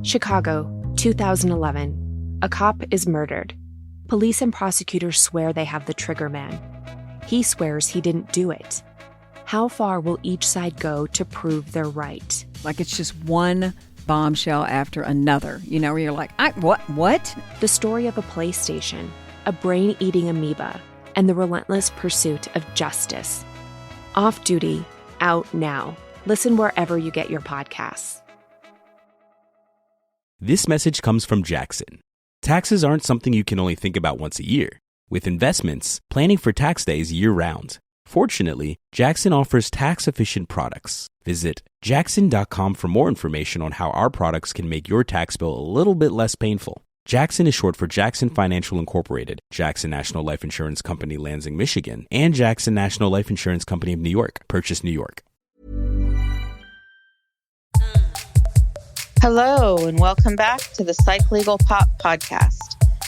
Chicago, 2011. A cop is murdered. Police and prosecutors swear they have the trigger man. He swears he didn't do it. How far will each side go to prove they're right? Like it's just one bombshell after another, where you're like, what? The story of a PlayStation, a brain-eating amoeba, and the relentless pursuit of justice. Off Duty, out now. Listen wherever you get your podcasts. This message comes from Jackson. Taxes aren't something you can only think about once a year. With investments, planning for tax day is year-round. Fortunately, Jackson offers tax-efficient products. Visit jackson.com for more information on how our products can make your tax bill a little bit less painful. Jackson is short for Jackson Financial Incorporated, Jackson National Life Insurance Company, Lansing, Michigan, and Jackson National Life Insurance Company of New York, Purchase, New York. Hello, and welcome back to the Psych Legal Pop Podcast.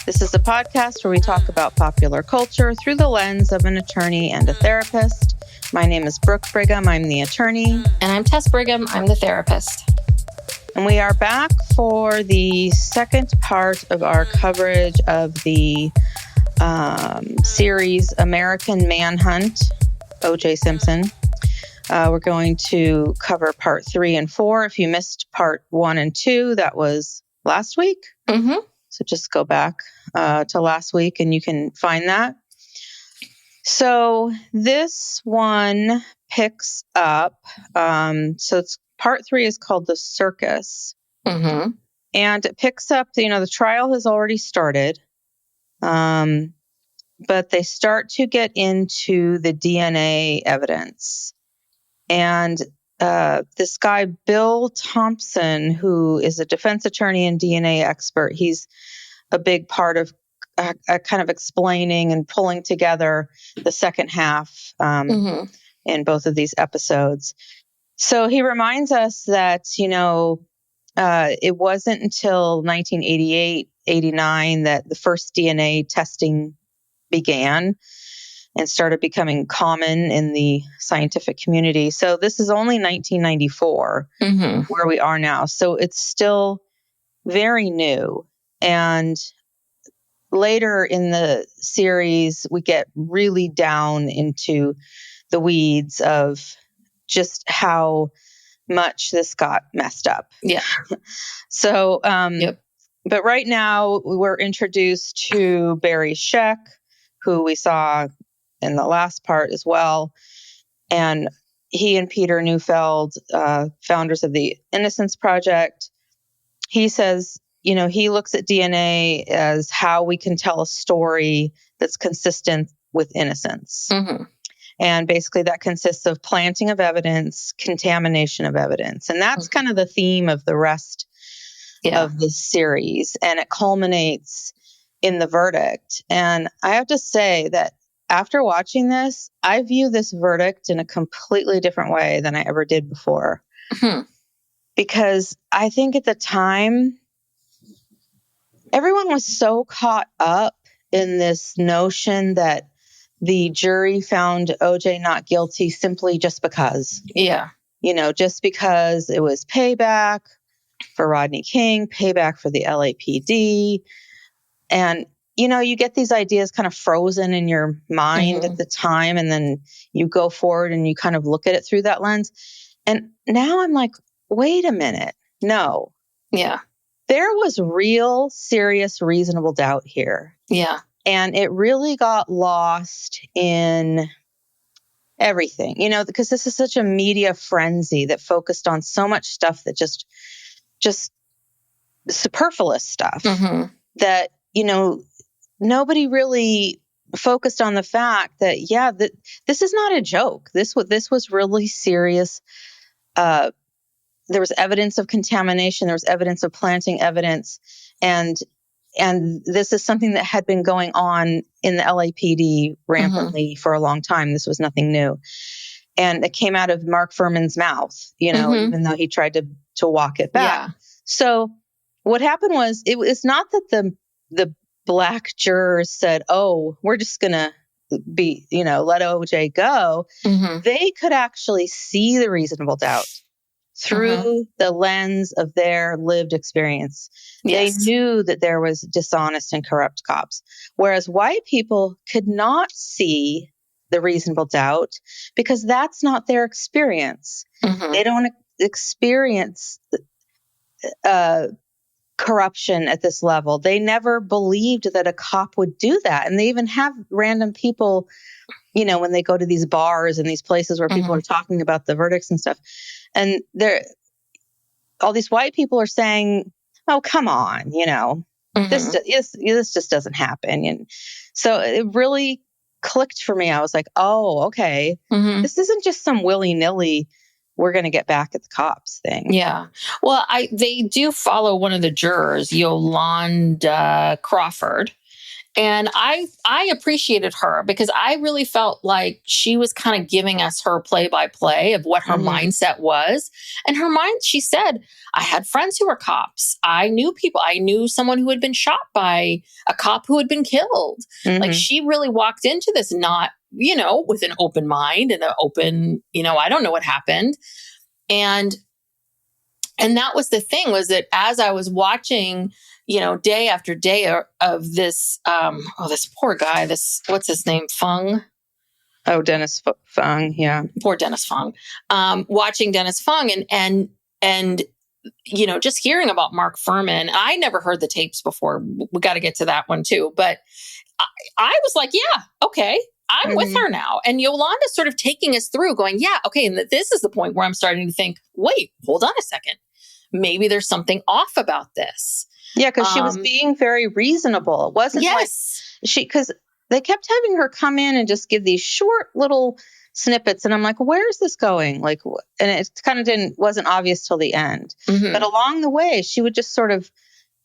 This is a podcast where we talk about popular culture through the lens of an attorney and a therapist. My name is Brooke Brigham. I'm the attorney. And I'm Tess Brigham. I'm the therapist. And we are back for the second part of our coverage of the series American Manhunt, O.J. Simpson. We're going to cover part 3 and 4. If you missed part 1 and 2, that was last week. Mm-hmm. So just go back to last week and you can find that. So this one picks up. So it's part 3 is called the Circus. Mm-hmm. And it picks up, the trial has already started. But they start to get into the DNA evidence. And this guy, Bill Thompson, who is a defense attorney and DNA expert, he's a big part of kind of explaining and pulling together the second half in both of these episodes. So he reminds us that, it wasn't until 1988, 89 that the first DNA testing began and started becoming common in the scientific community. So this is only 1994 where we are now. So it's still very new. And later in the series, we get really down into the weeds of just how much this got messed up. Yeah. So, but right now we're introduced to Barry Scheck, who we saw in the last part as well. And he and Peter Neufeld, founders of the Innocence Project, he says, he looks at DNA as how we can tell a story that's consistent with innocence. Mm-hmm. And basically that consists of planting of evidence, contamination of evidence. And that's kind of the theme of the rest of this series. And it culminates in the verdict. And I have to say that after watching this, I view this verdict in a completely different way than I ever did before. Mm-hmm. Because I think at the time, everyone was so caught up in this notion that the jury found OJ not guilty simply just because. Yeah. Just because it was payback for Rodney King, payback for the LAPD. And you get these ideas kind of frozen in your mind at the time, and then you go forward and you kind of look at it through that lens. And now I'm like, wait a minute. No. Yeah. There was real, serious, reasonable doubt here. Yeah. And it really got lost in everything, because this is such a media frenzy that focused on so much stuff that just superfluous stuff that, nobody really focused on the fact that, that this is not a joke. This was really serious. There was evidence of contamination. There was evidence of planting evidence. And this is something that had been going on in the LAPD rampantly for a long time. This was nothing new. And it came out of Mark Furman's mouth, even though he tried to walk it back. Yeah. So what happened was, it's not that the black jurors said, oh, we're just going to let OJ go. They could actually see the reasonable doubt. through the lens of their lived experience. Yes. They knew that there was dishonest and corrupt cops, whereas white people could not see the reasonable doubt because that's not their experience. They don't experience corruption at this level. They never believed that a cop would do that. And they even have random people, you know, when they go to these bars and these places where people are talking about the verdicts and stuff. And all these white people are saying, oh, come on, you know, this just doesn't happen. And so it really clicked for me. I was like, oh, okay, this isn't just some willy-nilly, we're going to get back at the cops thing. Yeah. Well, they do follow one of the jurors, Yolanda Crawford. And I appreciated her because I really felt like she was kind of giving us her play-by-play of what her mindset was. And her mind, she said, I had friends who were cops. I knew people. I knew someone who had been shot by a cop who had been killed. Like she really walked into this not, you know, with an open mind and an open, you know, I don't know what happened. And that was the thing, was that as I was watching, you know, day after day of this, this poor guy, what's his name? Fung. Oh, Dennis Fung. Yeah. Poor Dennis Fung. Watching Dennis Fung and, you know, just hearing about Mark Furman. I never heard the tapes before. We got to get to that one too. But I was like, yeah, okay. I'm with her now. And Yolanda's sort of taking us through going, yeah, okay. And this is the point where I'm starting to think, wait, hold on a second. Maybe there's something off about this. Yeah, because she was being very reasonable. It wasn't like because they kept having her come in and just give these short little snippets. And I'm like, where is this going? Like, and it kind of wasn't obvious till the end. But along the way, she would just sort of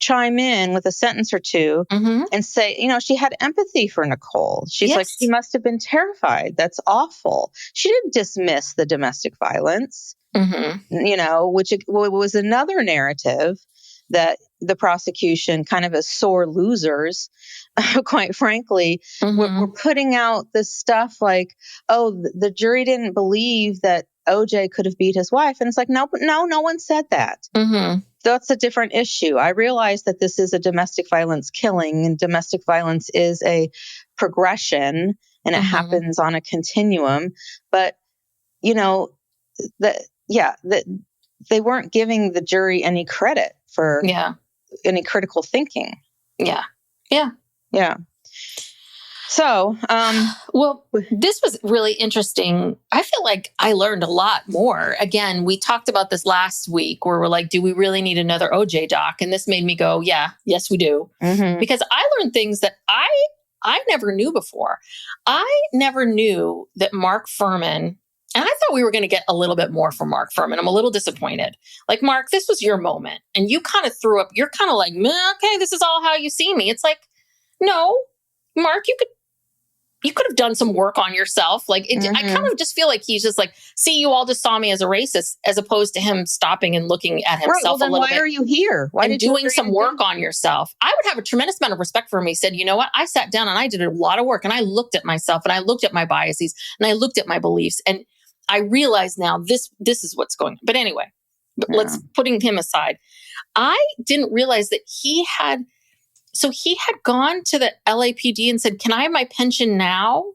chime in with a sentence or two and say, you know, she had empathy for Nicole. She's like, she must have been terrified. That's awful. She didn't dismiss the domestic violence, you know, which was another narrative that the prosecution, kind of as sore losers, quite frankly, were putting out this stuff like, oh, the jury didn't believe that OJ could have beat his wife. And it's like, no one said that. That's a different issue. I realize that this is a domestic violence killing, and domestic violence is a progression and it happens on a continuum. But, you know, they weren't giving the jury any credit for any critical thinking. Yeah. So, well, this was really interesting. I feel like I learned a lot more. Again, we talked about this last week where we're like, do we really need another OJ doc? And this made me go, yes, we do. Because I learned things that I never knew before. I never knew that Mark Furman, and I thought we were going to get a little bit more from Mark Furman. I'm a little disappointed. Like, Mark, this was your moment. And you kind of threw up, you're kind of like, okay, this is all how you see me. It's like, no, Mark, you could have done some work on yourself. Like, I kind of just feel like he's just like, see, you all just saw me as a racist, as opposed to him stopping and looking at himself a little bit. Why are you here? Why did you doing some work on yourself? I would have a tremendous amount of respect for him. He said, you know what? I sat down and I did a lot of work, and I looked at myself, and I looked at my biases, and I looked at my beliefs, and I realize now this is what's going on. But anyway, let's putting him aside. I didn't realize that he had gone to the LAPD and said, can I have my pension now?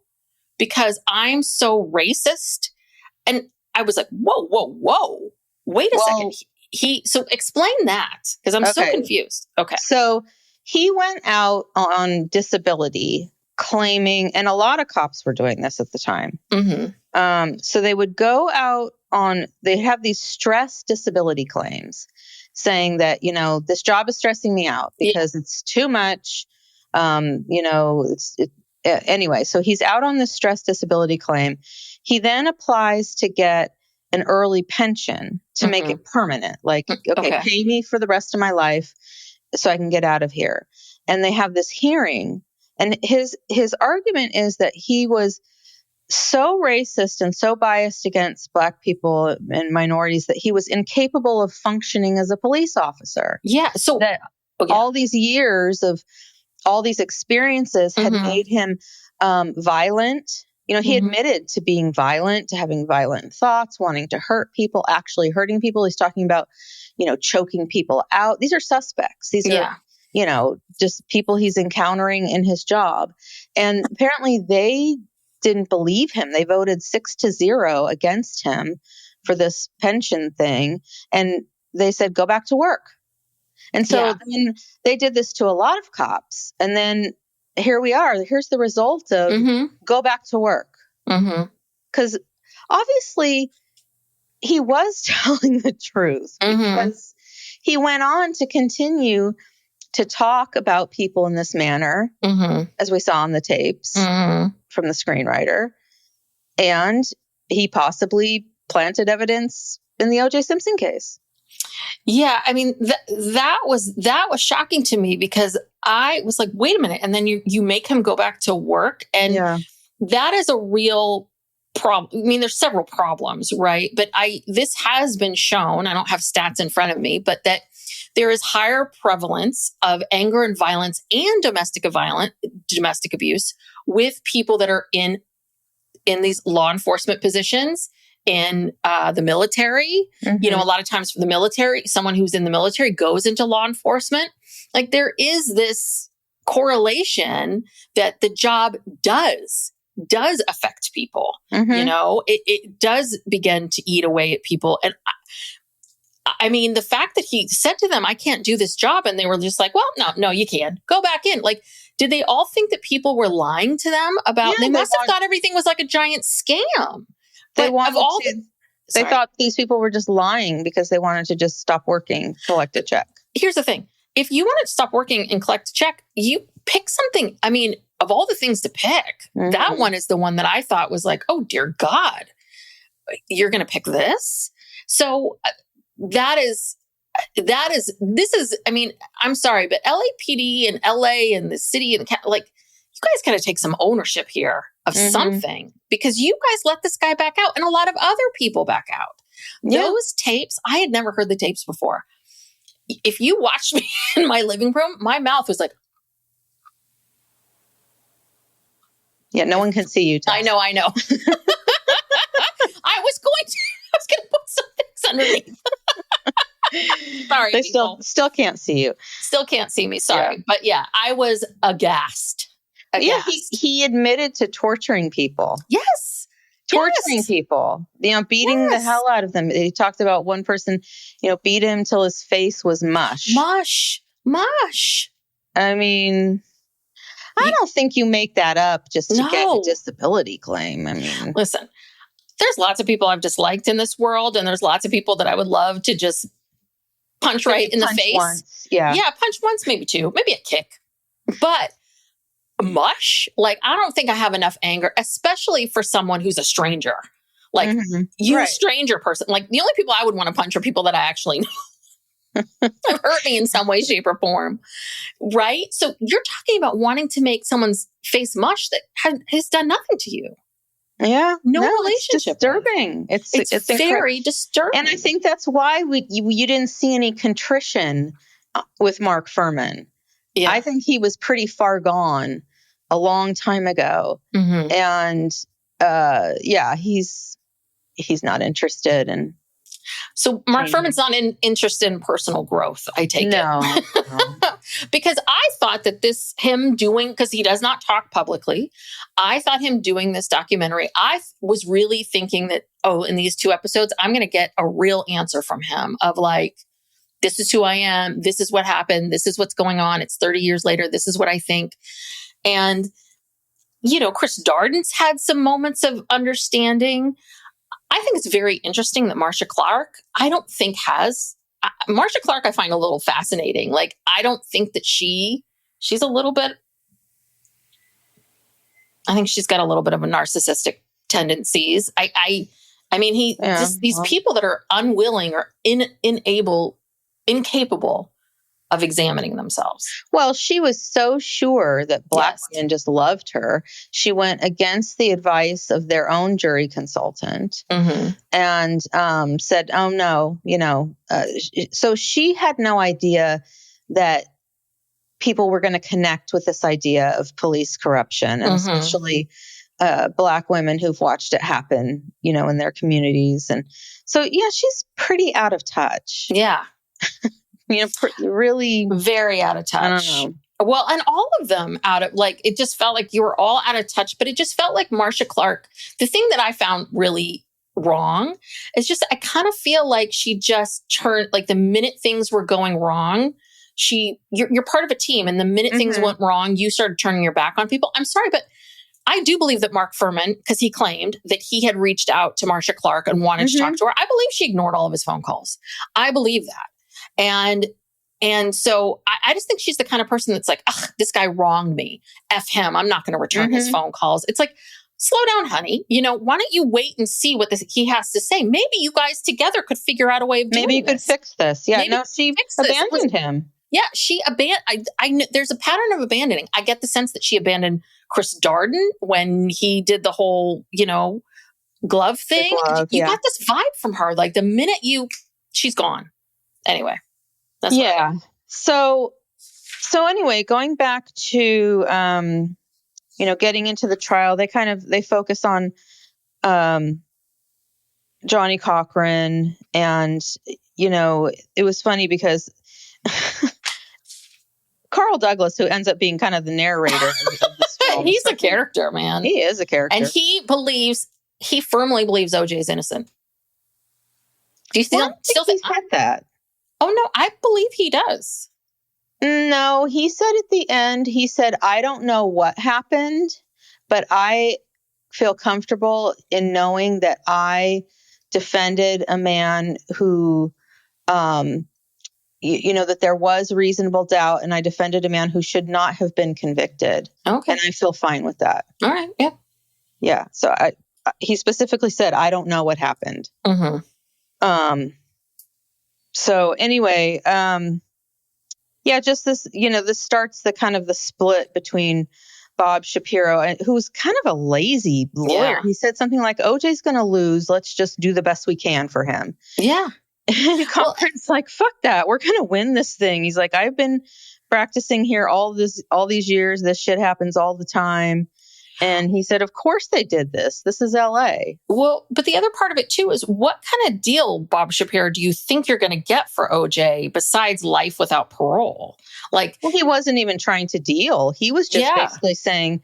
Because I'm so racist. And I was like, whoa. Wait a second. So explain that, because I'm so confused. Okay. So he went out on disability claiming, and a lot of cops were doing this at the time. So they would go out they have these stress disability claims saying that, you know, this job is stressing me out because it's too much. You know, anyway, so he's out on this stress disability claim. He then applies to get an early pension to make it permanent. Like, okay, pay me for the rest of my life so I can get out of here. And they have this hearing. And his argument is that he was so racist and so biased against Black people and minorities that he was incapable of functioning as a police officer. Yeah. So that all these years of all these experiences had made him violent, he admitted to being violent, to having violent thoughts, wanting to hurt people, actually hurting people. He's talking about, choking people out. These are suspects. These are, just people he's encountering in his job. And apparently they didn't believe him. They voted 6-0 against him for this pension thing. And they said, go back to work. And so then they did this to a lot of cops. And then here we are. Here's the result of go back to work. Because obviously he was telling the truth, because he went on to continue to talk about people in this manner, as we saw on the tapes from the screenwriter. And he possibly planted evidence in the O.J. Simpson case. Yeah, I mean, that was shocking to me, because I was like, wait a minute. And then you make him go back to work. And that is a real problem. I mean, there's several problems, right? But this has been shown, I don't have stats in front of me, but that there is higher prevalence of anger and violence and domestic abuse with people that are in these law enforcement positions. In the military, a lot of times for the military, someone who's in the military goes into law enforcement. Like, there is this correlation that the job does affect people. It does begin to eat away at people. And I mean, the fact that he said to them, I can't do this job. And they were just like, well, no, you can go back in. Like, did they all think that people were lying to them about, they must have thought everything was like a giant scam. They thought these people were just lying because they wanted to just stop working, collect a check. Here's the thing. If you wanted to stop working and collect a check, you pick something. I mean, of all the things to pick, that one is the one that I thought was like, oh, dear God, you're going to pick this? So this is, I mean, I'm sorry, but LAPD and LA and the city and you guys got to take some ownership here of something, because you guys let this guy back out and a lot of other people back out. Those tapes, I had never heard the tapes before. If you watched me in my living room, my mouth was like, yeah, no one can see you. I know. I was going to put some things underneath. Sorry, they still can't see you. Still can't see me. Sorry. Yeah. But yeah, I was aghast. Yeah, he admitted to torturing people. Yes. Torturing people, beating the hell out of them. He talked about one person, beat him till his face was mush. Mush. I mean, I don't think you make that up just to get a disability claim. I mean, listen, there's lots of people I've disliked in this world, and there's lots of people that I would love to just punch right in the face. Once. Yeah, punch once, maybe two, maybe a kick. But mush, like, I don't think I have enough anger, especially for someone who's a stranger. Like, a stranger person. Like, the only people I would want to punch are people that I actually know have hurt me in some way, shape, or form. Right? So you're talking about wanting to make someone's face mush that has done nothing to you. Yeah. No relationship. It's disturbing. It's very disturbing. And I think that's why you didn't see any contrition with Mark Furman. Yeah. I think he was pretty far gone a long time ago. And he's not interested in. So Mark Furman's not interested in personal growth, I take it. No. Because I thought that him doing, because he does not talk publicly, I thought him doing this documentary, I was really thinking that, in these 2 episodes, I'm going to get a real answer from him of like, this is who I am. This is what happened. This is what's going on. It's 30 years later. This is what I think. And, Chris Darden's had some moments of understanding. I think it's very interesting that Marcia Clark, I don't think Marcia Clark, I find a little fascinating. Like, I don't think that she's a little bit, I think she's got a little bit of a narcissistic tendencies. I mean, these people that are unwilling or incapable of examining themselves. Well, she was so sure that black women just loved her. She went against the advice of their own jury consultant and said, oh, no, so she had no idea that people were going to connect with this idea of police corruption, and especially Black women who've watched it happen, in their communities. And so, yeah, she's pretty out of touch. Yeah. Really very out of touch. I don't know. Well, and all of them out of it just felt like you were all out of touch, but it just felt like Marcia Clark. The thing that I found really wrong is just, I kind of feel like she just turned, the minute things were going wrong, you're part of a team. And the minute things went wrong, you started turning your back on people. I'm sorry, but I do believe that Mark Furman, because he claimed that he had reached out to Marcia Clark and wanted to talk to her. I believe she ignored all of his phone calls. I believe that. And so I just think she's the kind of person that's like, ugh, this guy wronged me. F him. I'm not going to return his phone calls. It's like, slow down, honey. Why don't you wait and see what he has to say? Maybe you guys together could figure out a way of doing this. Maybe you could fix this. Yeah, Maybe she abandoned him. Yeah, she abandoned. There's a pattern of abandoning. I get the sense that she abandoned Chris Darden when he did the whole, glove thing. You got this vibe from her. Like the minute she's gone. Anyway. That's So anyway, going back to, getting into the trial, they focus on, Johnny Cochran. And, it was funny because Carl Douglas, who ends up being kind of the narrator of this film. He's a character, man. He is a character. And he firmly believes OJ is innocent. Do you still think he said that? Oh, no, I believe he does. No, he said at the end, he said, I don't know what happened, but I feel comfortable in knowing that I defended a man who, that there was reasonable doubt, and I defended a man who should not have been convicted. Okay. And I feel fine with that. All right. Yeah. Yeah. So he specifically said, I don't know what happened. So anyway, just this, this starts the kind of the split between Bob Shapiro, who's kind of a lazy lawyer. Yeah. He said something like, OJ's going to lose. Let's just do the best we can for him. Yeah. And Cochran's like, fuck that. We're going to win this thing. He's like, I've been practicing here all these years. This shit happens all the time. And he said, of course they did this. This is LA. Well, but the other part of it too is, what kind of deal, Bob Shapiro, do you think you're going to get for OJ besides life without parole? Well, he wasn't even trying to deal. He was just basically saying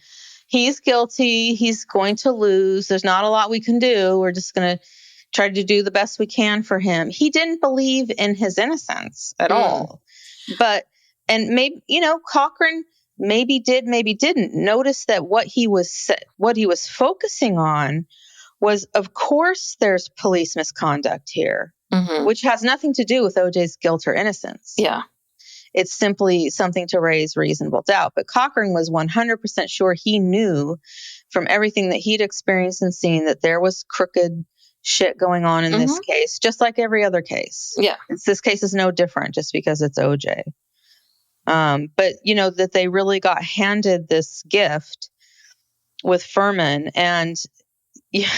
he's guilty. He's going to lose. There's not a lot we can do. We're just going to try to do the best we can for him. He didn't believe in his innocence at all. And maybe, Cochran maybe did, maybe didn't notice that what he was focusing on was, of course, there's police misconduct here, which has nothing to do with OJ's guilt or innocence. Yeah. It's simply something to raise reasonable doubt. But Cochran was 100% sure he knew from everything that he'd experienced and seen that there was crooked shit going on in this case, just like every other case. Yeah. This case is no different just because it's OJ. But, that they really got handed this gift with Furman. And then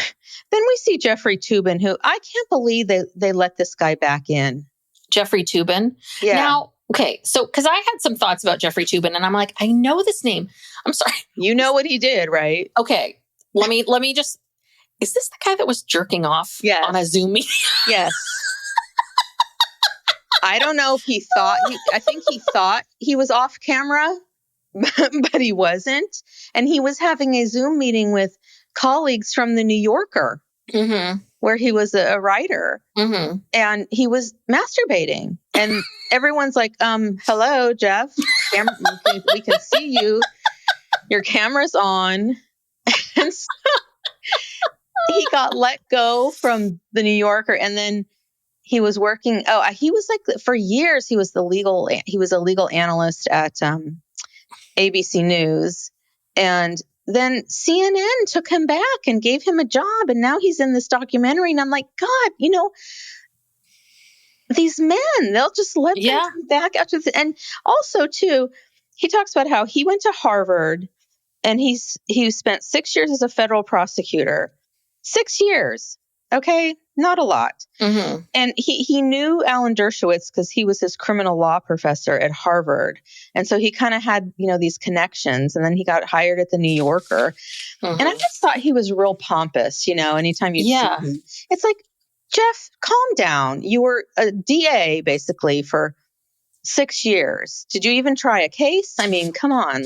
we see Jeffrey Toobin, who I can't believe they let this guy back in. Jeffrey Toobin? Yeah. Now, okay, so because I had some thoughts about Jeffrey Toobin, and I'm like, I know this name. I'm sorry. You know what he did, right? Okay, let me just. Is this the guy that was jerking off on a Zoom meeting? Yes. I don't know if he thought, I think he thought he was off camera, but he wasn't. And he was having a Zoom meeting with colleagues from the New Yorker, where he was a writer, and he was masturbating. And everyone's like, hello, Jeff, we can see you. Your camera's on. And so he got let go from the New Yorker, and then he was working. He was for years, he was a legal analyst at ABC News. And then CNN took him back and gave him a job. And now he's in this documentary. And I'm like, God, these men, they'll just let them come back after this. And also, too, he talks about how he went to Harvard and he spent 6 years as a federal prosecutor. 6 years. Okay. not a lot. Mm-hmm. And he knew Alan Dershowitz because he was his criminal law professor at Harvard. And so he kind of had, these connections. And then he got hired at the New Yorker. Mm-hmm. And I just thought he was real pompous, anytime you see him. It's like, Jeff, calm down. You were a DA basically for 6 years. Did you even try a case? I mean, come on.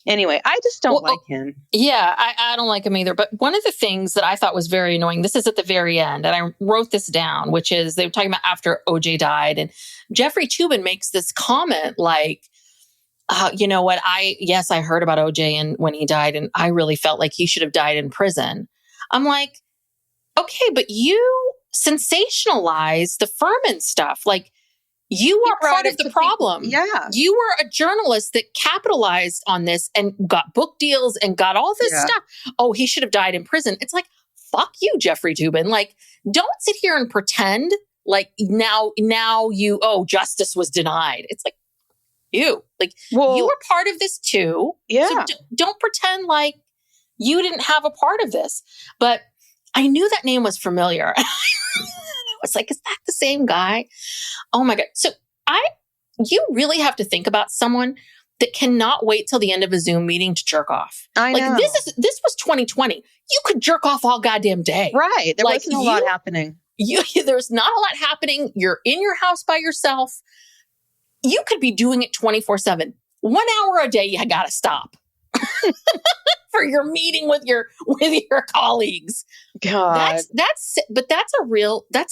Anyway, I just don't like him. Yeah, I don't like him either. But one of the things that I thought was very annoying, this is at the very end, and I wrote this down, which is they were talking about after OJ died. And Jeffrey Toobin makes this comment like, you know what? I heard about OJ and when he died, and I really felt like he should have died in prison. I'm like, okay, but you sensationalize the Furman stuff. Like, you are part of the problem. Yeah. You were a journalist that capitalized on this and got book deals and got all this stuff. Oh, he should have died in prison. It's like, fuck you, Jeffrey Toobin. Like, don't sit here and pretend like now justice was denied. It's like, you were part of this too. Yeah. So don't pretend like you didn't have a part of this. But I knew that name was familiar. I was like, is that the same guy? Oh my God. So you really have to think about someone that cannot wait till the end of a Zoom meeting to jerk off. I know. This was 2020. You could jerk off all goddamn day. Right. There wasn't a lot happening. There's not a lot happening. You're in your house by yourself. You could be doing it 24/7. 1 hour a day, you got to stop for your meeting with your colleagues. God, that's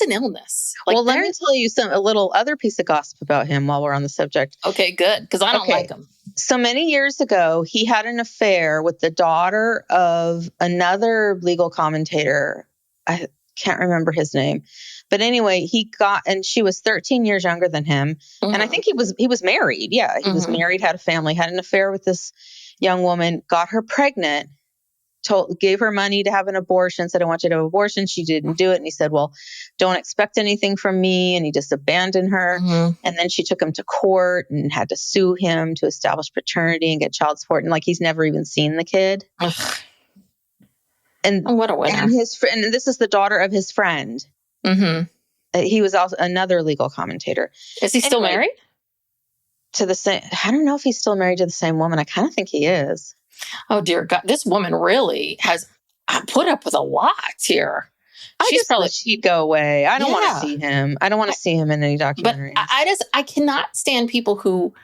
an illness. Well, let me tell you a little other piece of gossip about him while we're on the subject. Okay, good, because I don't like him. So many years ago, he had an affair with the daughter of another legal commentator. I can't remember his name. But anyway, and she was 13 years younger than him. Mm-hmm. And I think he was married. Yeah, he was married, had a family, had an affair with this young woman, got her pregnant, gave her money to have an abortion, said, I want you to have an abortion. She didn't do it. And he said, well, don't expect anything from me. And he just abandoned her. Mm-hmm. And then she took him to court and had to sue him to establish paternity and get child support. And he's never even seen the kid. Ugh. And what a winner. And his friend, and this is the daughter of his friend. Mm-hmm. He was also another legal commentator. Is he still married? To the same, I don't know if he's still married to the same woman. I kind of think he is. Oh dear God, this woman really has put up with a lot here. She's probably she'd go away. I don't want to see him. I don't want to see him in any documentaries. But I cannot stand people who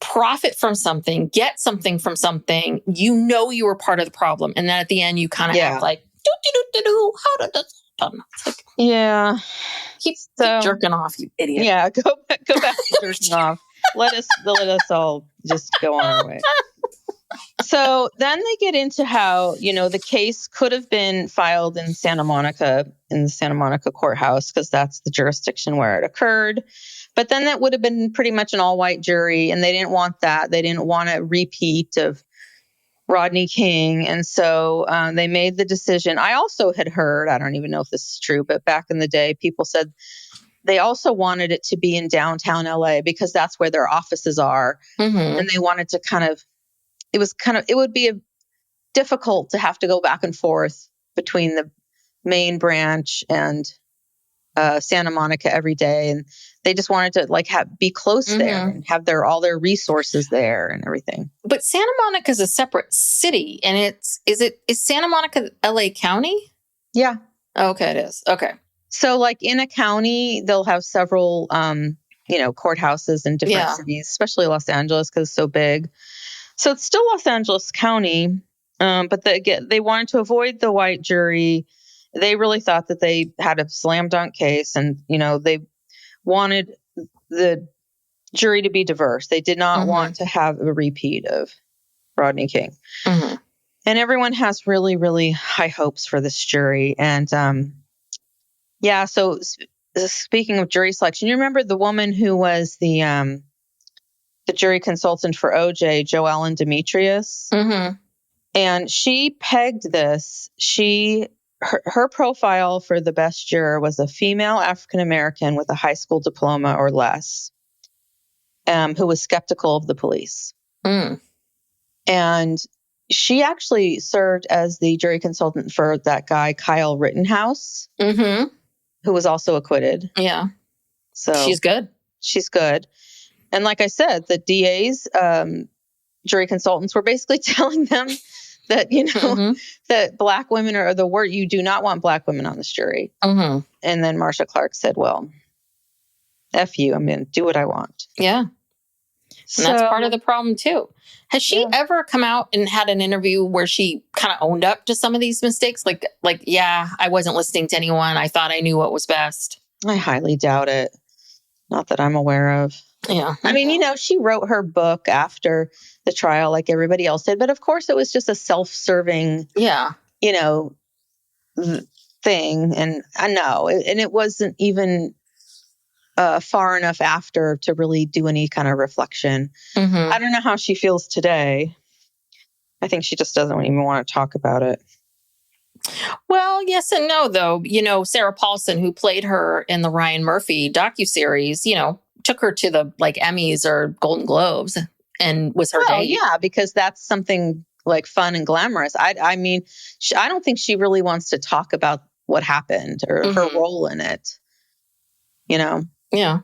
profit from something, get something from something. You were part of the problem, and then at the end you kind of have like, how did this? Like, yeah, keep jerking off, you idiot. Yeah, go back to jerking off. Let us all just go on our way. So then they get into how, the case could have been filed in Santa Monica, in the Santa Monica courthouse, because that's the jurisdiction where it occurred. But then that would have been pretty much an all-white jury, and they didn't want that. They didn't want a repeat of Rodney King. And so they made the decision. I also had heard, I don't even know if this is true, but back in the day, people said they also wanted it to be in downtown LA because that's where their offices are. Mm-hmm. And they wanted to it would be difficult to have to go back and forth between the main branch and Santa Monica every day. And they just wanted to be close there and have all their resources there and everything. But Santa Monica is a separate city, and is Santa Monica LA County? Yeah. Okay, it is. Okay. So in a county, they'll have several, courthouses in different cities, especially Los Angeles because it's so big. So it's still Los Angeles County, but they wanted to avoid the white jury. They really thought that they had a slam dunk case, and they wanted the jury to be diverse. They did not want to have a repeat of Rodney King. Mm-hmm. And everyone has really, really high hopes for this jury. And so speaking of jury selection, you remember the woman who was the jury consultant for OJ, Joellen Demetrius? Mm-hmm. And she pegged this. Her profile for the best juror was a female African-American with a high school diploma or less, who was skeptical of the police. Mm. And she actually served as the jury consultant for that guy, Kyle Rittenhouse. Mm-hmm. who was also acquitted. Yeah. So She's good. She's good. And like I said, the DA's jury consultants were basically telling them that, that Black women are the word. You do not want Black women on this jury. Mm-hmm. And then Marsha Clark said, well, F you. I'm going to do what I want. Yeah. And that's part of the problem, too. Has she ever come out and had an interview where she kind of owned up to some of these mistakes? Like, yeah, I wasn't listening to anyone. I thought I knew what was best. I highly doubt it. Not that I'm aware of. Yeah. I mean, she wrote her book after the trial like everybody else did. But of course, it was just a self-serving, thing. And I know. And it wasn't even far enough after to really do any kind of reflection. Mm-hmm. I don't know how she feels today. I think she just doesn't even want to talk about it. Well, yes and no, though. Sarah Paulson, who played her in the Ryan Murphy docuseries, took her to the Emmys or Golden Globes and was her date. Yeah, because that's something fun and glamorous. I mean, I don't think she really wants to talk about what happened or her role in it. Yeah.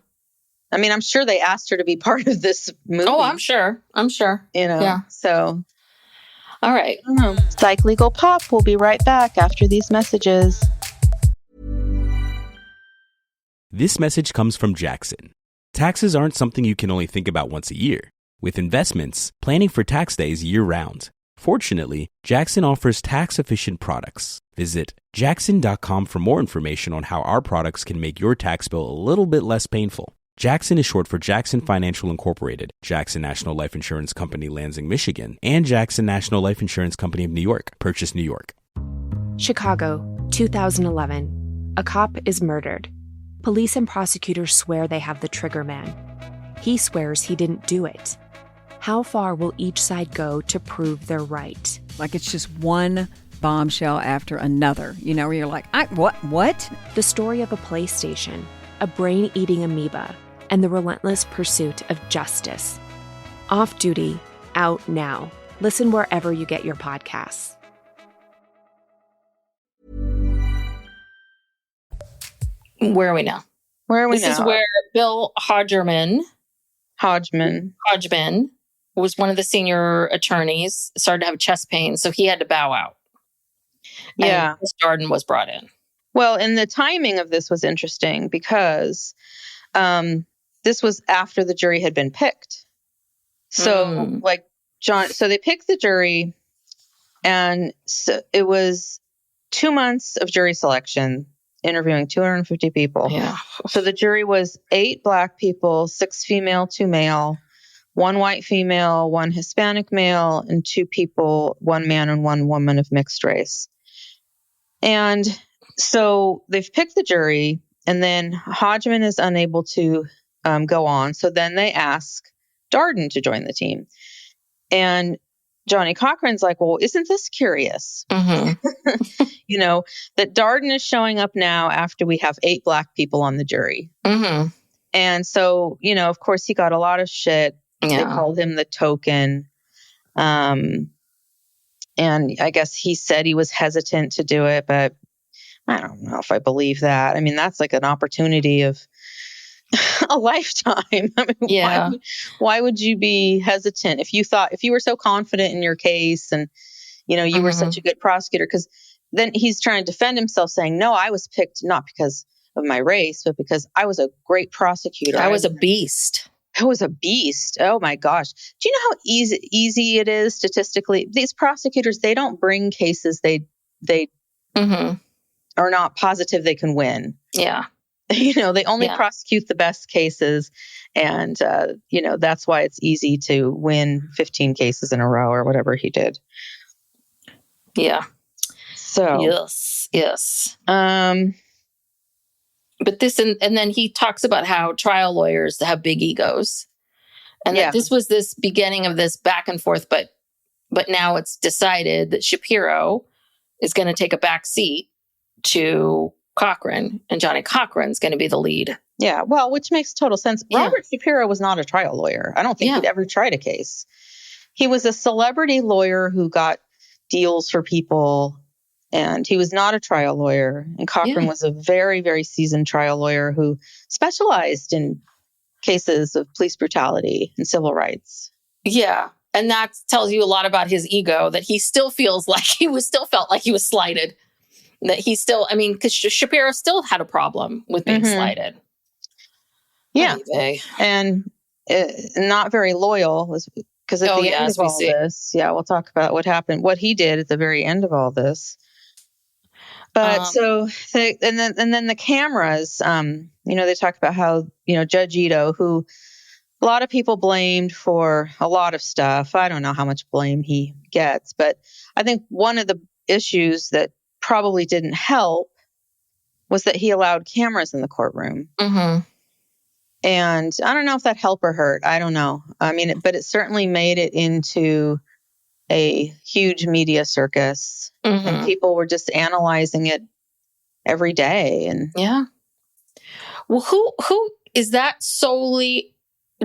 I mean, I'm sure they asked her to be part of this movie. Oh, I'm sure. Yeah. So. All right. Psych Legal Pop will be right back after these messages. This message comes from Jackson. Taxes aren't something you can only think about once a year. With investments, planning for tax day is year-round. Fortunately, Jackson offers tax-efficient products. Visit jackson.com for more information on how our products can make your tax bill a little bit less painful. Jackson is short for Jackson Financial Incorporated, Jackson National Life Insurance Company, Lansing, Michigan, and Jackson National Life Insurance Company of New York, Purchase, New York. Chicago, 2011. A cop is murdered. Police and prosecutors swear they have the trigger man. He swears he didn't do it. How far will each side go to prove they're right? Like it's just one bombshell after another, where you're like, what? The story of a PlayStation, a brain-eating amoeba, and the relentless pursuit of justice. Off Duty, out now. Listen wherever you get your podcasts. Where are we now? This is where Bill Hodgman was one of the senior attorneys, started to have chest pain, so he had to bow out. Yeah. And Chris Darden was brought in. Well, and the timing of this was interesting because this was after the jury had been picked. So so they picked the jury, and so it was 2 months of jury selection, interviewing 250 people. Yeah. So the jury was 8 Black people, 6 female, 2 male, 1 white female, 1 Hispanic male, and 2 people, 1 man and 1 woman of mixed race. And so they've picked the jury, and then Hodgman is unable to go on. So then they ask Darden to join the team. And Johnny Cochran's like, well, isn't this curious? Mm-hmm. That Darden is showing up now after we have 8 Black people on the jury. Mm-hmm. And so, of course, he got a lot of shit. Yeah. They called him the token. And I guess he said he was hesitant to do it, but I don't know if I believe that. I mean, that's like an opportunity of a lifetime. I mean, yeah. Why would you be hesitant if you were so confident in your case and, you were such a good prosecutor? Because then he's trying to defend himself saying, no, I was picked not because of my race, but because I was a great prosecutor. I was a beast. I was a beast. Oh my gosh. Do you know how easy it is statistically? These prosecutors, they don't bring cases they mm-hmm. are not positive they can win. Yeah. They only prosecute the best cases. And, that's why it's easy to win 15 cases in a row or whatever he did. Yeah. So. Yes. But this, and then he talks about how trial lawyers have big egos. And that this was this beginning of this back and forth, but now it's decided that Shapiro is going to take a back seat to Cochran, and Johnny Cochran's going to be the lead. Yeah, well, which makes total sense. Yeah. Robert Shapiro was not a trial lawyer. I don't think he'd ever tried a case. He was a celebrity lawyer who got deals for people And he was not a trial lawyer. And Cochran was a very, very seasoned trial lawyer who specialized in cases of police brutality and civil rights. Yeah. And that tells you a lot about his ego, that he still feels like still felt like he was slighted. That he still, I mean, because Shapiro still had a problem with being slighted. Yeah. And not very loyal, was because at the end of all this, we'll talk about what happened, what he did at the very end of all this. But and then the cameras, they talk about how, Judge Ito, who a lot of people blamed for a lot of stuff. I don't know how much blame he gets, but I think one of the issues that probably didn't help was that he allowed cameras in the courtroom. Mm-hmm. And I don't know if that helped or hurt. I don't know. I mean, but it certainly made it into a huge media circus, and people were just analyzing it every day. And well, who is that? Solely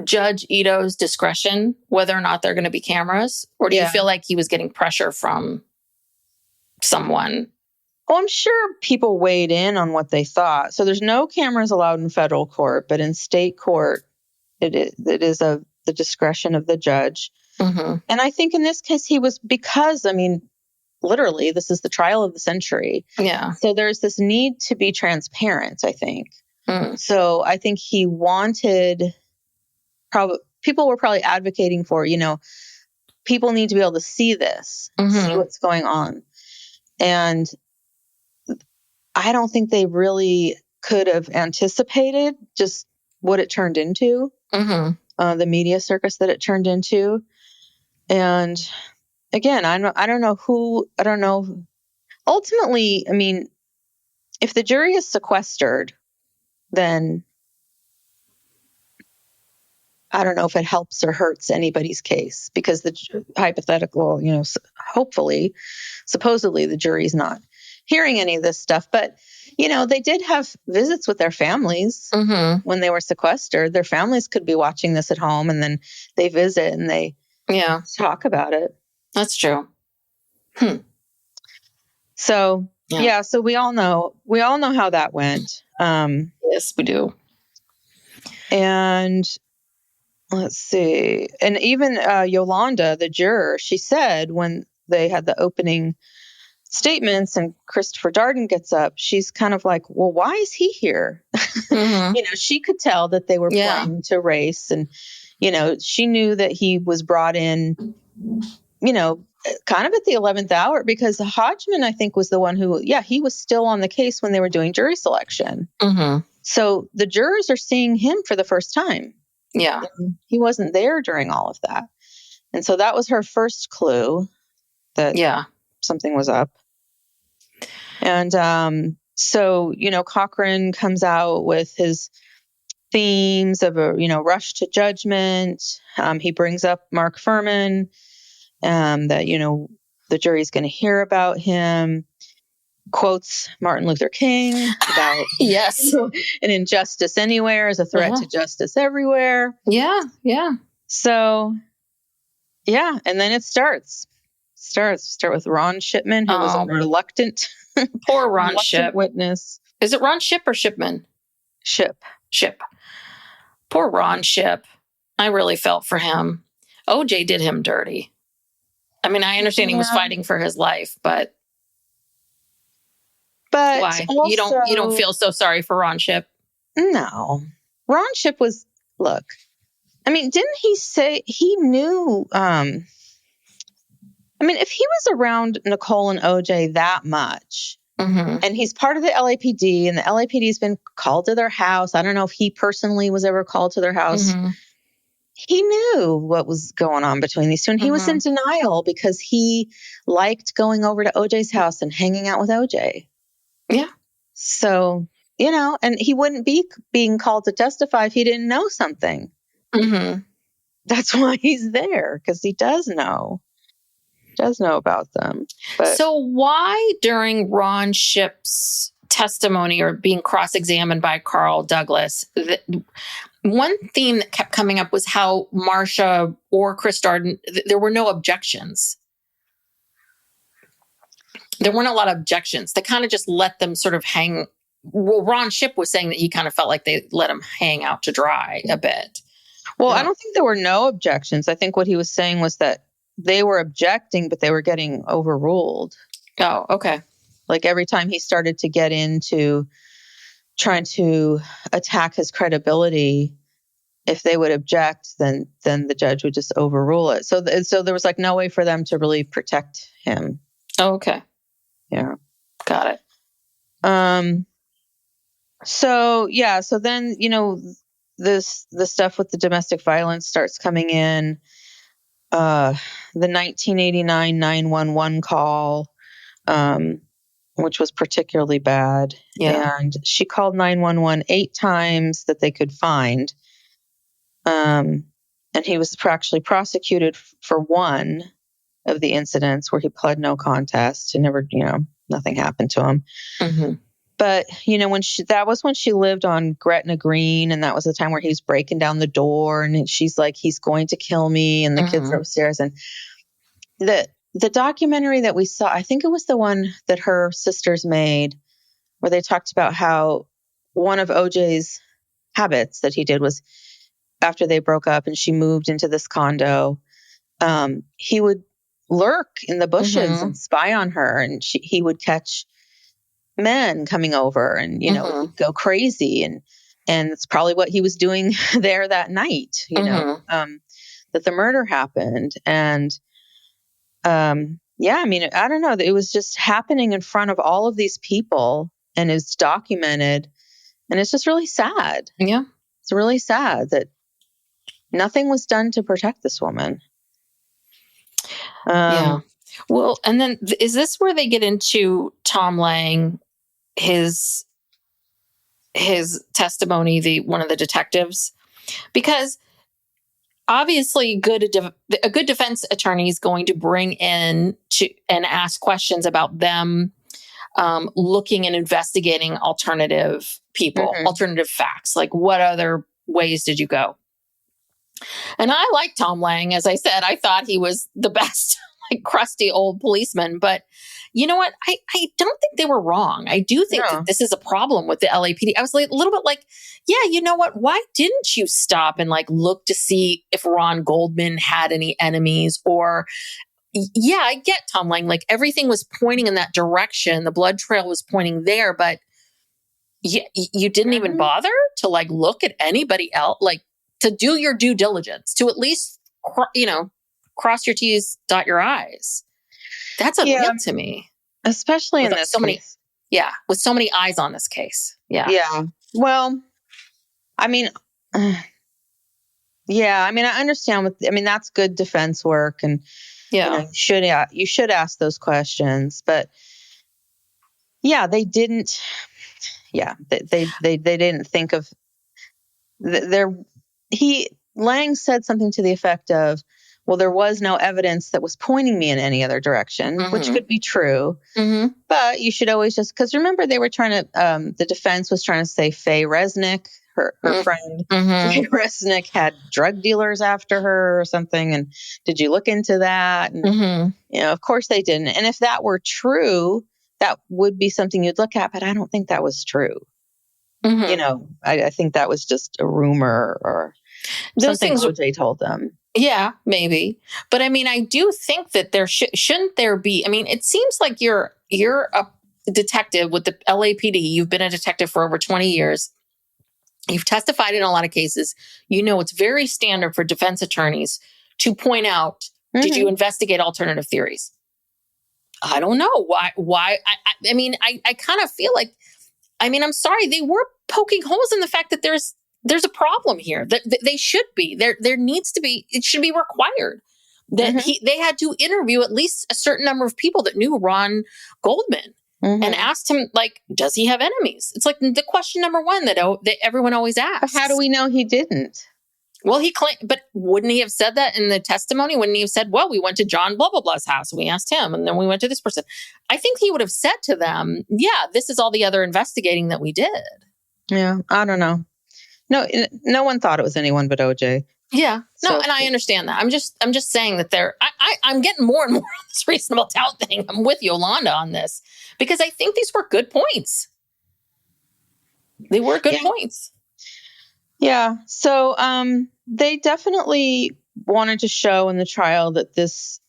Judge Ito's discretion whether or not they're going to be cameras, or do you feel like he was getting pressure from someone? Well, I'm sure people weighed in on what they thought. So there's no cameras allowed in federal court, but in state court, it is the discretion of the judge. Mm-hmm. And I think in this case, because, I mean, literally, this is the trial of the century. Yeah. So there's this need to be transparent, I think. Mm. So I think he wanted, people were probably advocating for, people need to be able to see this, see what's going on. And I don't think they really could have anticipated just what it turned into, the media circus that it turned into. And again, I don't know. Ultimately, I mean, if the jury is sequestered, then I don't know if it helps or hurts anybody's case, because the hypothetical, supposedly the jury's not hearing any of this stuff. But, they did have visits with their families when they were sequestered. Their families could be watching this at home, and then they visit and they talk about it. That's true. So, so we all know how that went. Yes, we do. And let's see. And even Yolanda, the juror, she said when they had the opening statements and Christopher Darden gets up, she's kind of like, well, why is he here? She could tell that they were planning to race. And, she knew that he was brought in, kind of at the 11th hour, because Hodgman, I think, was the one who, he was still on the case when they were doing jury selection. So the jurors are seeing him for the first time. Yeah. He wasn't there during all of that. And so that was her first clue that something was up. And so, Cochran comes out with his themes of a, rush to judgment. He brings up Mark Furman, that, the jury's going to hear about him. Quotes Martin Luther King about an injustice anywhere is a threat to justice everywhere. Yeah. So, and then it starts. Start with Ron Shipman, who was a reluctant, poor Ron Ship witness. Is it Ron Ship or Shipman? Ship. Poor Ron Ship. I really felt for him. OJ did him dirty. I mean, I understand he was fighting for his life, but why? Also, you don't feel so sorry for Ron Ship? No. Ron Ship was, look, I mean, didn't he say he knew, I mean, if he was around Nicole and OJ that much, and he's part of the LAPD, and the LAPD has been called to their house. I don't know if he personally was ever called to their house. He knew what was going on between these two, and he was in denial because he liked going over to OJ's house and hanging out with OJ. Yeah. So, and he wouldn't be being called to testify if he didn't know something. That's why he's there, because he does know about them. But so why during Ron Ship's testimony or being cross-examined by Carl Douglas, one theme that kept coming up was how Marcia or Chris Darden, there were no objections. there weren't a lot of objections. They kind of just let them sort of hang. Well, Ron Shipp was saying that he kind of felt like they let him hang out to dry a bit. Well, I don't think there were no objections. I think what he was saying was that they were objecting, but they were getting overruled. Oh, okay. Like every time he started to get into trying to attack his credibility, if they would object, then the judge would just overrule it. So there was like no way for them to really protect him. Oh, okay. Yeah. Got it. So then, the stuff with the domestic violence starts coming in. The 1989 911 call, which was particularly bad. Yeah. And she called 911 8 times that they could find. And he was actually prosecuted for one of the incidents where he pled no contest. He never, nothing happened to him. Mm-hmm. But, that was when she lived on Gretna Green, and that was the time where he was breaking down the door, and she's like, he's going to kill me, and the kids are upstairs. And the documentary that we saw, I think it was the one that her sisters made, where they talked about how one of OJ's habits that he did was after they broke up and she moved into this condo, he would lurk in the bushes and spy on her, and he would catch men coming over and, go crazy. And it's probably what he was doing there that night, that the murder happened. And, I don't know. It was just happening in front of all of these people, and it's documented, and it's just really sad. Yeah. It's really sad that nothing was done to protect this woman. Yeah. Well, and then is this where they get into Tom Lang, his testimony, one of the detectives? Because obviously a good defense attorney is going to bring in and ask questions about them looking and investigating alternative people, alternative facts. Like, what other ways did you go? And I like Tom Lang. As I said, I thought he was the best, like crusty old policeman. But you know what? I don't think they were wrong. I do think that this is a problem with the LAPD. I was like, a little bit like, yeah, you know what? Why didn't you stop and like look to see if Ron Goldman had any enemies? Or, yeah, I get Tom Lang. Like everything was pointing in that direction. The blood trail was pointing there, but you didn't even bother to like look at anybody else, like to do your due diligence, to at least, cross your T's, dot your I's. That's a deal to me. Especially in this case. With so many eyes on this case. Yeah. Yeah. Well, I mean, I understand that's good defense work, and you should ask those questions, but they didn't. Yeah, they didn't think of Lang said something to the effect of, well, there was no evidence that was pointing me in any other direction, which could be true. But you should always because remember, they were trying to, the defense was trying to say Faye Resnick, her friend, Faye Resnick had drug dealers after her or something. And did you look into that? And, of course they didn't. And if that were true, that would be something you'd look at, but I don't think that was true. I think that was just a rumor or something OJ told them. Yeah, maybe. But I mean, I do think that there shouldn't there be, it seems like you're a detective with the LAPD. You've been a detective for over 20 years. You've testified in a lot of cases. It's very standard for defense attorneys to point out, did you investigate alternative theories? I don't know why. I kind of feel like, I'm sorry, they were poking holes in the fact that there's a problem here. That they should be. There needs to be. It should be required that they had to interview at least a certain number of people that knew Ron Goldman and asked him, like, does he have enemies? It's like the question number one that everyone always asks. But how do we know he didn't? Well, he claimed, but wouldn't he have said that in the testimony? Wouldn't he have said, well, we went to John blah, blah, blah's house and we asked him, and then we went to this person. I think he would have said to them, yeah, this is all the other investigating that we did. Yeah, I don't know. No one thought it was anyone but OJ. Yeah. No, So- and I understand that. I'm just saying that I'm getting more and more on this reasonable doubt thing. I'm with Yolanda on this because I think these were good points. They were good points. Yeah. So they definitely wanted to show in the trial that this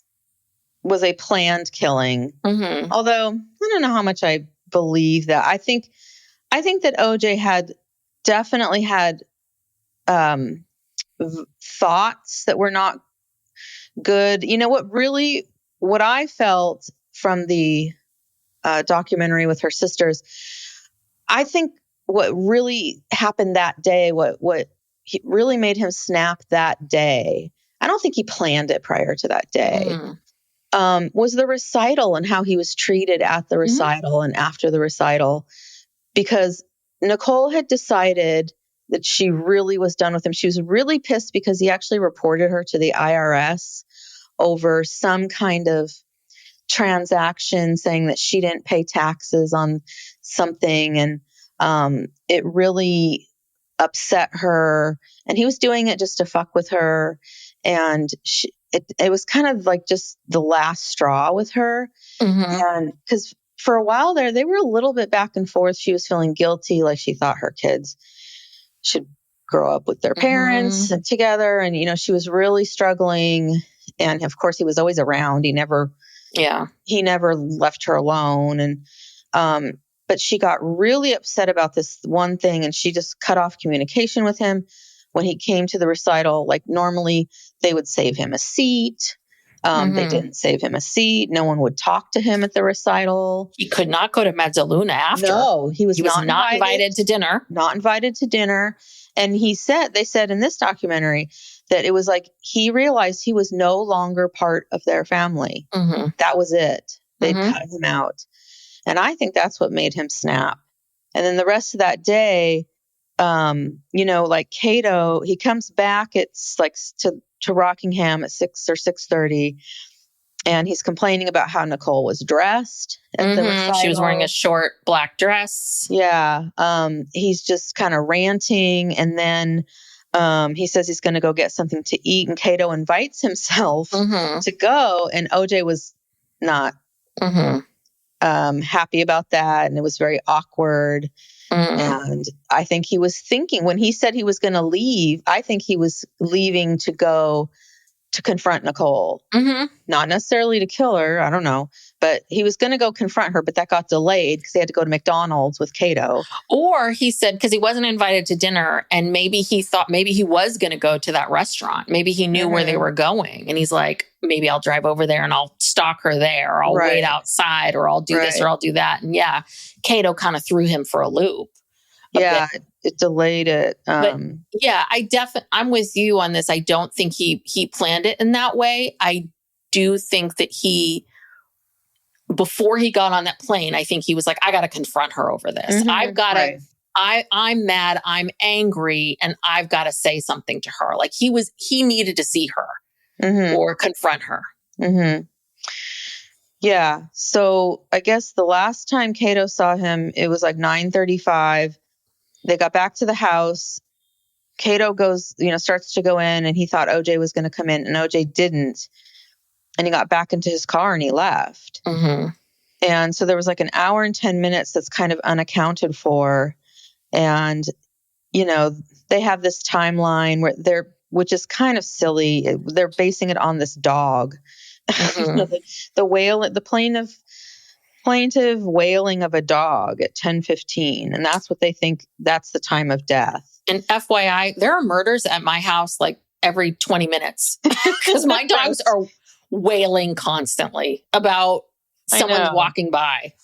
was a planned killing. Mm-hmm. Although I don't know how much I believe that. I think that OJ had definitely had thoughts that were not good. You know what I felt from the documentary with her sisters, I think what really happened that day, what really made him snap that day, I don't think he planned it prior to that day, was the recital and how he was treated at the recital and after the recital. Because Nicole had decided that she really was done with him. She was really pissed because he actually reported her to the IRS over some kind of transaction saying that she didn't pay taxes on something. And it really upset her. And he was doing it just to fuck with her. And it was kind of like just the last straw with her. And because for a while there, they were a little bit back and forth. She was feeling guilty, like she thought her kids should grow up with their parents and together. And, she was really struggling. And of course, he was always around. He never left her alone. And, but she got really upset about this one thing. And she just cut off communication with him when he came to the recital. Like normally they would save him a seat. They didn't save him a seat. No one would talk to him at the recital. He could not go to Mezzaluna after. No, he was not invited to dinner. Not invited to dinner. And they said in this documentary that it was like he realized he was no longer part of their family. That was it. They'd cut him out. And I think that's what made him snap. And then the rest of that day, like Cato, he comes back, it's like to Rockingham at 6 or 6:30. And he's complaining about how Nicole was dressed at the recital. She was wearing a short black dress. Yeah. He's just kind of ranting. And then he says he's going to go get something to eat. And Cato invites himself to go. And OJ was not happy about that. And it was very awkward. And I think he was thinking when he said he was going to leave, I think he was leaving to go to confront Nicole, not necessarily to kill her. I don't know, but he was going to go confront her, but that got delayed because he had to go to McDonald's with Cato. Or he said, because he wasn't invited to dinner and maybe he thought maybe he was going to go to that restaurant. Maybe he knew where they were going. And he's like, maybe I'll drive over there and I'll stalk her there. Or I'll wait outside or I'll do this or I'll do that. And Cato kind of threw him for a loop. It delayed it. I'm with you on this. I don't think he planned it in that way. I do think that before he got on that plane, I think he was like, I got to confront her over this. I've got to, I'm mad. I'm angry. And I've got to say something to her. Like he needed to see her or confront her. Yeah. So I guess the last time Cato saw him, it was like 9:35. They got back to the house. Cato goes, starts to go in and he thought OJ was going to come in and OJ didn't. And he got back into his car and he left. And so there was like an hour and 10 minutes that's kind of unaccounted for. And, they have this timeline which is kind of silly. They're basing it on this dog. The plaintive wailing of a dog at 10:15, and that's what they think that's the time of death. And FYI, there are murders at my house like every 20 minutes because my dogs are wailing conststantly about someone walking by.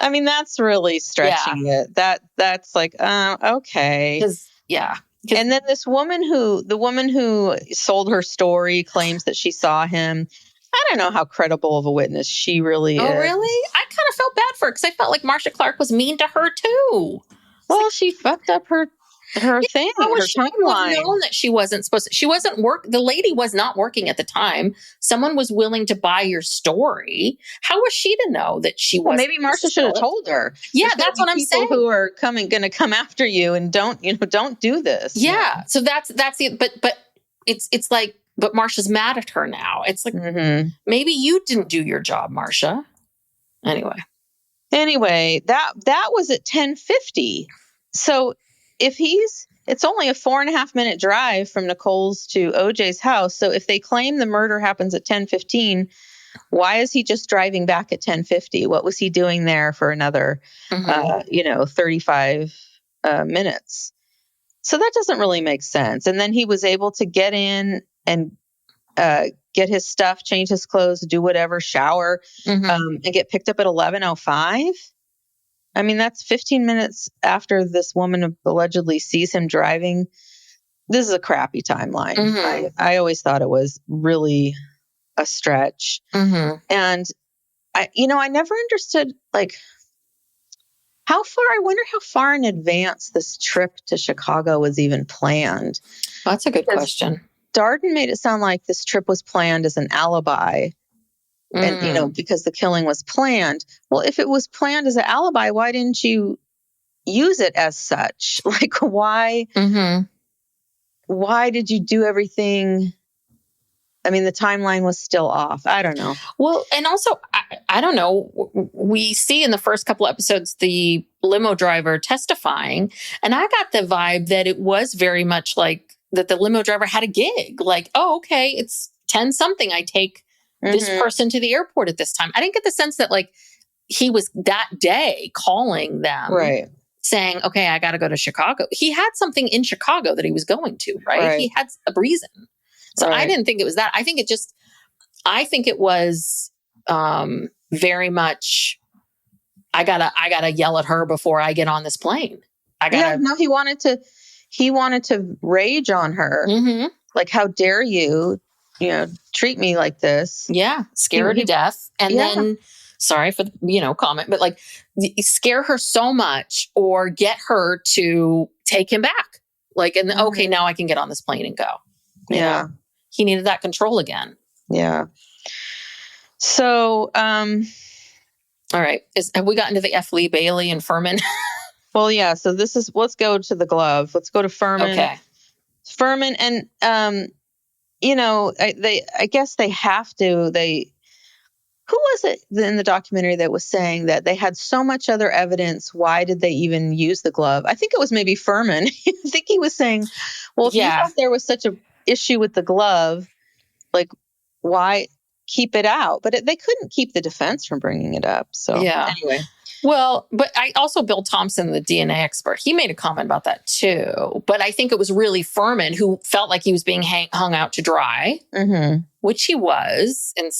I mean, that's really stretching it. That's like, okay. And then the woman who sold her story claims that she saw him. I don't know how credible of a witness she really is. Oh, really? I kind of felt bad for her because I felt like Marsha Clark was mean to her too. Well, she fucked up her thing, her timeline. Known that she wasn't supposed to. She wasn't the lady was not working at the time. Someone was willing to buy your story. How was she to know that she was? Well, maybe Marsha should have told her. Yeah, that's what I'm saying. People who are going to come after you and don't do this. Yeah. So that's it. But it's like, but Marsha's mad at her now. It's like, maybe you didn't do your job, Marsha. Anyway, that was at 10:50. So if it's only a 4.5 minute drive from Nicole's to OJ's house. So if they claim the murder happens at 10:15, why is he just driving back at 10:50? What was he doing there for another, 35 minutes? So that doesn't really make sense. And then he was able to get in and get his stuff, change his clothes, do whatever, shower, and get picked up at 11:05. I mean, that's 15 minutes after this woman allegedly sees him driving. This is a crappy timeline. I always thought it was really a stretch. And I never understood, like, I wonder how far in advance this trip to Chicago was even planned. Well, that's a good question. Darden made it sound like this trip was planned as an alibi. And, because the killing was planned. Well, if it was planned as an alibi, why didn't you use it as such? Like, why did you do everything? I mean, the timeline was still off. I don't know. Well, and also, I don't know. We see in the first couple episodes the limo driver testifying, and I got the vibe that it was very much like that the limo driver had a gig. Like, oh, okay, it's 10 something. I take this person to the airport at this time. I didn't get the sense that, like, he was that day calling them, right, saying, okay, I got to go to Chicago. He had something in Chicago that he was going to, right? He had a reason. So I didn't think it was that. I think it was very much, I gotta yell at her before I get on this plane. He wanted to rage on her. Like, how dare you, treat me like this? Yeah. Scare her to death. And then, sorry for the, comment, but like, scare her so much or get her to take him back. Like, and okay, now I can get on this plane and go. You know? He needed that control again. Yeah. So, all right. Have we gotten to the F. Lee Bailey and Furman? Well, yeah. So let's go to the glove. Let's go to Furman. Okay. Furman. And, I guess they have to, who was it in the documentary that was saying that they had so much other evidence? Why did they even use the glove? I think it was maybe Furman. I think he was saying, well, if you thought there was such a issue with the glove, like, why keep it out? But they couldn't keep the defense from bringing it up. So anyway. Well, but I also, Bill Thompson, the DNA expert, he made a comment about that too. But I think it was really Furman who felt like he was being hung out to dry, which he was. And,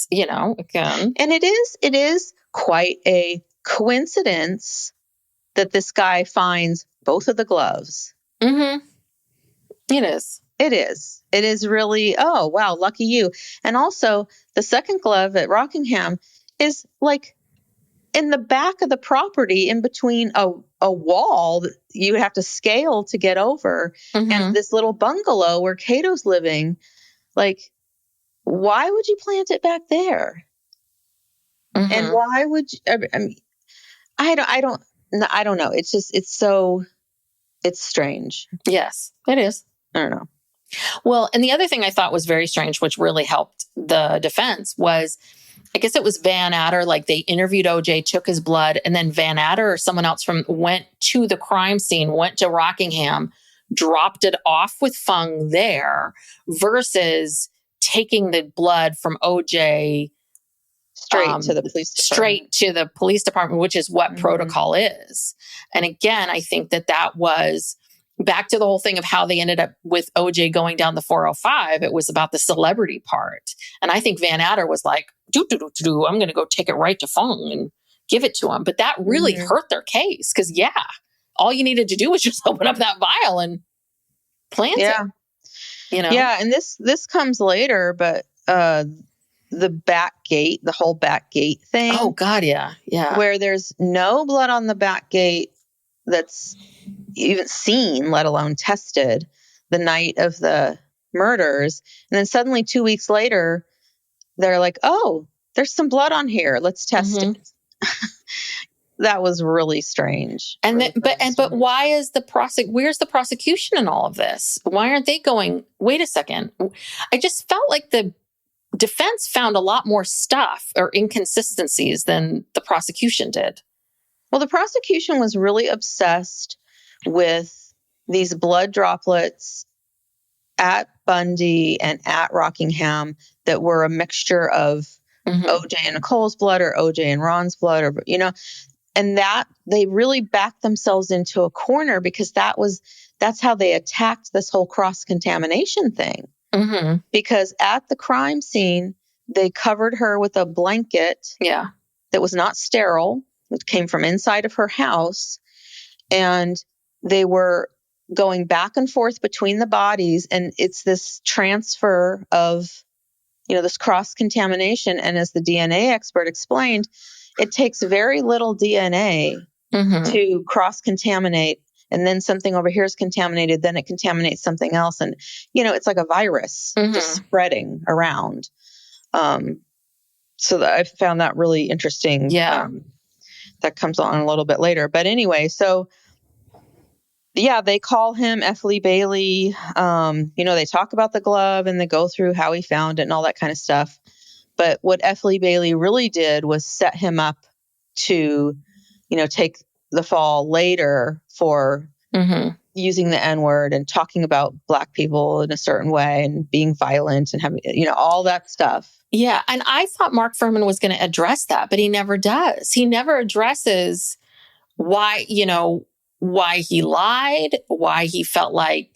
again. And it is quite a coincidence that this guy finds both of the gloves. It is. It is. It is really, oh, wow, lucky you. And also, the second glove at Rockingham is like in the back of the property in between a wall that you have to scale to get over and this little bungalow where Cato's living. Like, why would you plant it back there? And why would you, I mean, I don't know. It's just, it's strange. Yes, it is. I don't know. Well, and the other thing I thought was very strange, which really helped the defense, was, I guess it was Van Adder. Like, they interviewed OJ, took his blood, and then Van Adder or someone else went to the crime scene, went to Rockingham, dropped it off with Fung there, versus taking the blood from OJ straight to the police department, which is what protocol is. And again, I think that was back to the whole thing of how they ended up with OJ going down the 405. It was about the celebrity part. And I think Van Adder was like, I'm going to go take it right to Fung and give it to him. But that really hurt their case. Because, all you needed to do was just open up that vial and plant it. Yeah, and this comes later, but the back gate, the whole back gate thing. Oh, God, yeah. Where there's no blood on the back gate that's even seen, let alone tested, the night of the murders. And then suddenly 2 weeks later, they're like, oh, there's some blood on here. Let's test it. that was really strange. And Really but why is where's the prosecution in all of this? Why aren't they going, wait a second? I just felt like the defense found a lot more stuff or inconsistencies than the prosecution did. Well, the prosecution was really obsessed with these blood droplets at Bundy and at Rockingham that were a mixture of OJ and Nicole's blood or OJ and Ron's blood, or, and that they really backed themselves into a corner because that's how they attacked this whole cross-contamination thing. Mm-hmm. Because at the crime scene, they covered her with a blanket that was not sterile. It came from inside of her house. And they were going back and forth between the bodies. And it's this transfer of, this cross-contamination. And as the DNA expert explained, it takes very little DNA to cross-contaminate. And then something over here is contaminated, then it contaminates something else. And, it's like a virus just spreading around. So I found that really interesting. Yeah. That comes on a little bit later. But anyway, so, they call him F. Lee Bailey. They talk about the glove and they go through how he found it and all that kind of stuff. But what F. Lee Bailey really did was set him up to, take the fall later for using the N-word and talking about Black people in a certain way and being violent and having, all that stuff. Yeah. And I thought Mark Fuhrman was going to address that, but he never does. He never addresses why he lied, why he felt like,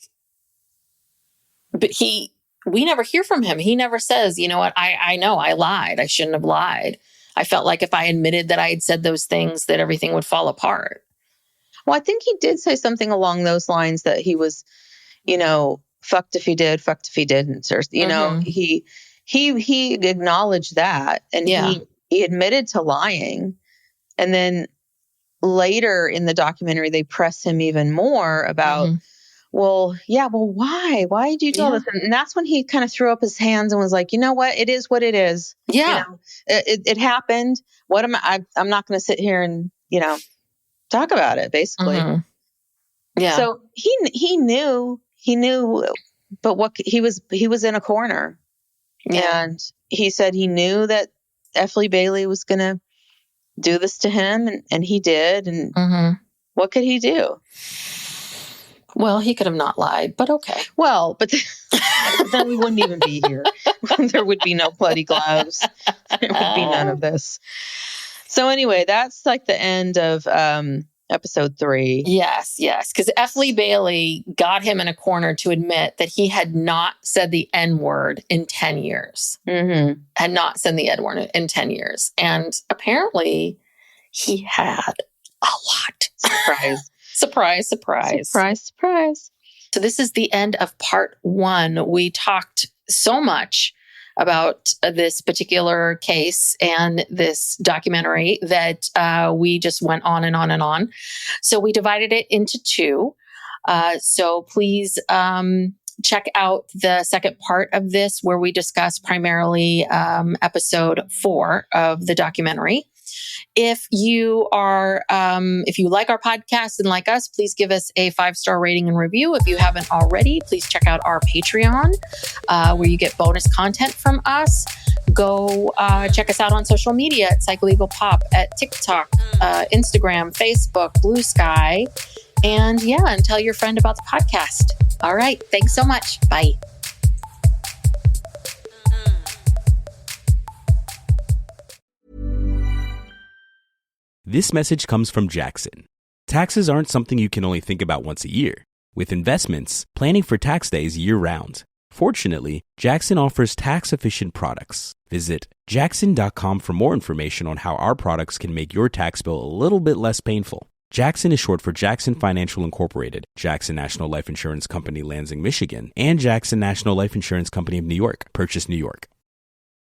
but we never hear from him. He never says, you know what, I know I lied. I shouldn't have lied. I felt like if I admitted that I had said those things, that everything would fall apart. Well, I think he did say something along those lines that he was, fucked if he did, fucked if he didn't. Or, he acknowledged that and he admitted to lying. And then later in the documentary, they press him even more about, why? Why did you do all this? And that's when he kind of threw up his hands and was like, you know what? It is what it is. Yeah. It happened. What am I'm not going to sit here and, talk about it, basically. Yeah. So he knew, but what he was in a corner. Yeah. And he said he knew that F. Lee Bailey was going to do this to him, and he did. And what could he do? Well, he could have not lied, but okay. Well, but then we wouldn't even be here. There would be no bloody gloves. There would be none of this. So anyway, that's like the end of episode 3. Yes. Because F. Lee Bailey got him in a corner to admit that he had not said the N-word in 10 years. Had not said the N-word in 10 years. And apparently he had a lot. Surprise. Surprise, surprise. Surprise, surprise. So this is the end of part 1. We talked so much about this particular case and this documentary that we just went on and on and on. So we divided it into 2. So please check out the second part of this where we discuss primarily episode 4 of the documentary. If you are, if you like our podcast and like us, please give us a 5-star rating and review. If you haven't already, please check out our Patreon, where you get bonus content from us. Go check us out on social media at Psycholegal Pop, at TikTok, Instagram, Facebook, Blue Sky, and tell your friend about the podcast. All right. Thanks so much. Bye. This message comes from Jackson. Taxes aren't something you can only think about once a year. With investments, planning for tax day is year-round. Fortunately, Jackson offers tax-efficient products. Visit jackson.com for more information on how our products can make your tax bill a little bit less painful. Jackson is short for Jackson Financial Incorporated, Jackson National Life Insurance Company, Lansing, Michigan, and Jackson National Life Insurance Company of New York, Purchase, New York.